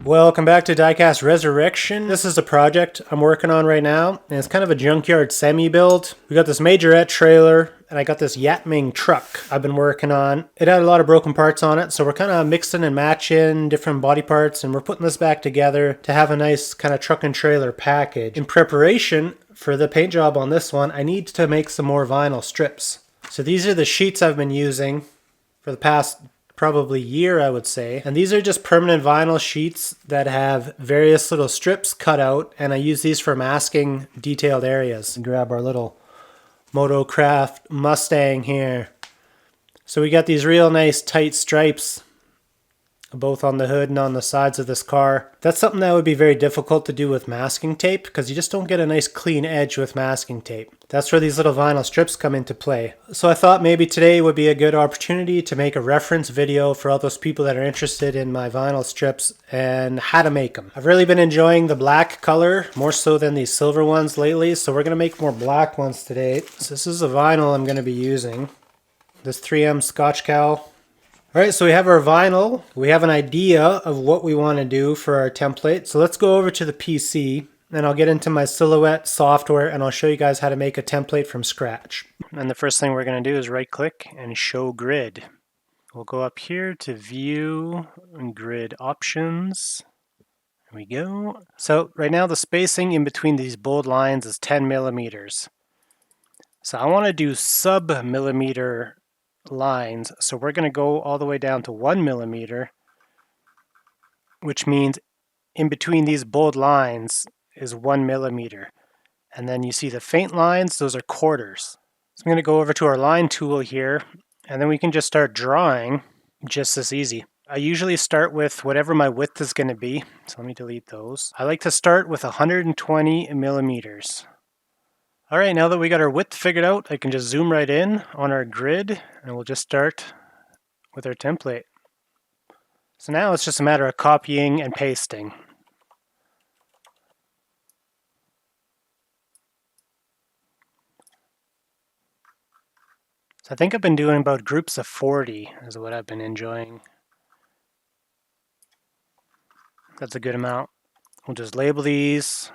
Welcome back to Diecast Resurrection. This is a project I'm working on right now, and it's kind of a junkyard semi-build. We got this majorette trailer, and I got this Yatming truck I've been working on. It had a lot of broken parts on it, so we're kind of mixing and matching different body parts, and we're putting this back together to have a nice kind of truck and trailer package. In preparation for the paint job on this one, I need to make some more vinyl strips. So these are the sheets I've been using for the past probably year, I would say. And these are just permanent vinyl sheets that have various little strips cut out, and I use these for masking detailed areas. And grab our little Motocraft Mustang here. So we got these real nice tight stripes both on the hood and on the sides of this car. That's something that would be very difficult to do with masking tape because you just don't get a nice clean edge with masking tape. That's where these little vinyl strips come into play. So I thought maybe today would be a good opportunity to make a reference video for all those people that are interested in my vinyl strips and how to make them. I've really been enjoying the black color more so than these silver ones lately, so we're going to make more black ones today. So this is the vinyl I'm going to be using. This 3M Scotch cowl. Alright, so we have our vinyl. We have an idea of what we want to do for our template. So let's go over to the PC and I'll get into my Silhouette software and I'll show you guys how to make a template from scratch. And the first thing we're going to do is right click and show grid. We'll go up here to view and grid options. There we go. So right now the spacing in between these bold lines is 10 millimeters. So I want to do sub-millimeter lines, so we're going to go all the way down to 1 millimeter, which means in between these bold lines is 1 millimeter, and then you see the faint lines, those are quarters. So I'm going to go over to our line tool here, and then we can just start drawing just as easy. I usually start with whatever my width is going to be, so let me delete those. I like to start with 120 millimeters. Alright, now that we got our width figured out, I can just zoom right in on our grid and we'll just start with our template. So now it's just a matter of copying and pasting. So I think I've been doing about groups of 40 is what I've been enjoying. That's a good amount. We'll just label these.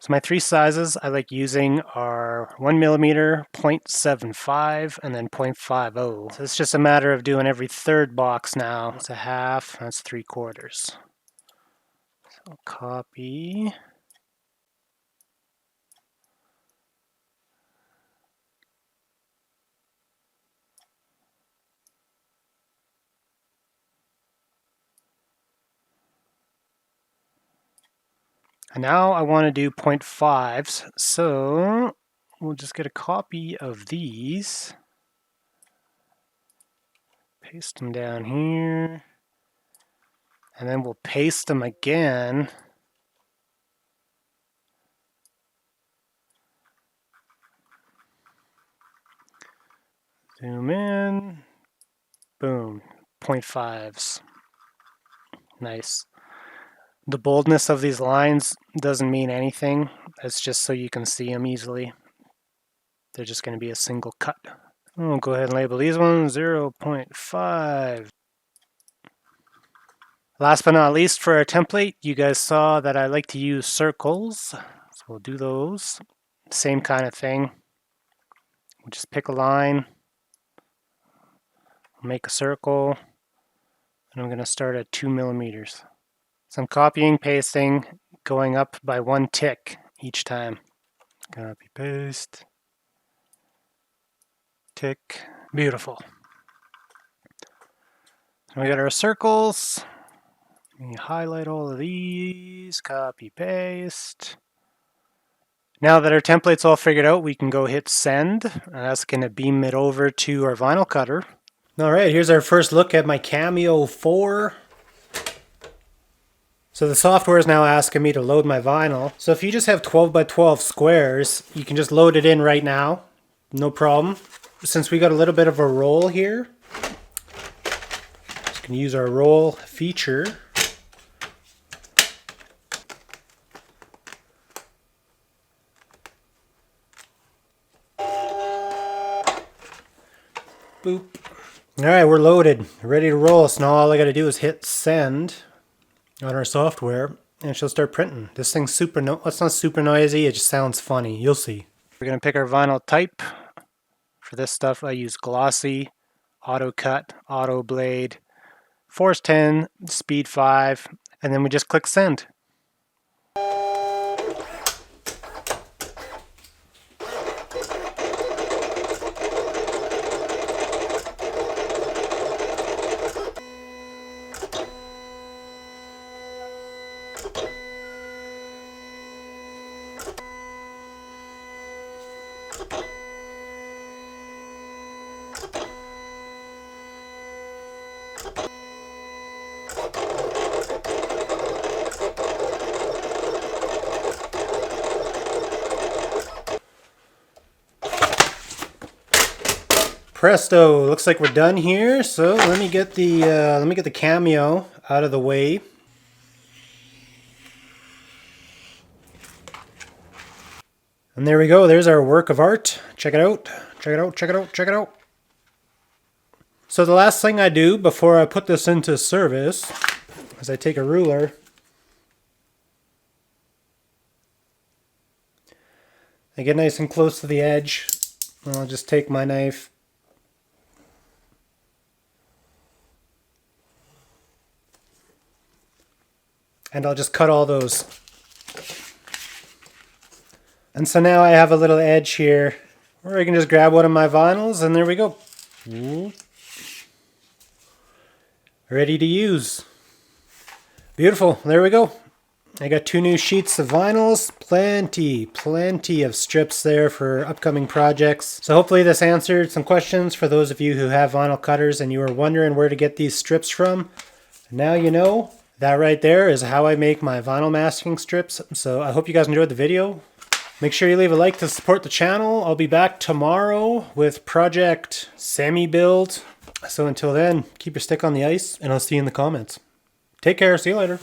So my three sizes I like using are 1 millimeter, 0.75, and then 0.50. So it's just a matter of doing every third box now. It's a half, that's 3/4. So copy. And now I want to do 0.5s, so we'll just get a copy of these, paste them down here, and then we'll paste them again. Zoom in, boom, 0.5s. Nice. The boldness of these lines doesn't mean anything. It's just so you can see them easily. They're just going to be a single cut. We'll go ahead and label these ones 0.5. Last but not least, for our template, you guys saw that I like to use circles. So we'll do those. Same kind of thing. We'll just pick a line, make a circle, and I'm going to start at 2 millimeters. So I'm copying, pasting, going up by 1 tick each time. Copy, paste, tick, beautiful. And we got our circles. We highlight all of these, copy, paste. Now that our template's all figured out, we can go hit send, and that's going to beam it over to our vinyl cutter. All right, here's our first look at my Cameo 4. So the software is now asking me to load my vinyl. So if you just have 12 by 12 squares, you can just load it in right now. No problem. Since we got a little bit of a roll here, just gonna use our roll feature. Boop. Alright, we're loaded, ready to roll. So now all I gotta do is hit send on our software and she'll start printing. This thing's it's not super noisy, it just sounds funny. You'll see. We're gonna pick our vinyl type. For this stuff I use glossy, auto cut, auto blade, force 10, speed 5, and then we just click send. Presto! Looks like we're done here. So let me get the Cameo out of the way. And there we go. There's our work of art. Check it out. Check it out. Check it out. Check it out. So the last thing I do before I put this into service is I take a ruler. I get nice and close to the edge. And I'll just take my knife. And I'll just cut all those. And so now I have a little edge here where I can just grab one of my vinyls and there we go. Ready to use. Beautiful. There we go. I got 2 new sheets of vinyls. Plenty of strips there for upcoming projects. So hopefully this answered some questions for those of you who have vinyl cutters and you were wondering where to get these strips from. Now you know. That right there is how I make my vinyl masking strips. So I hope you guys enjoyed the video. Make sure you leave a like to support the channel. I'll be back tomorrow with Project Semi-Build. So until then, keep your stick on the ice and I'll see you in the comments. Take care. See you later.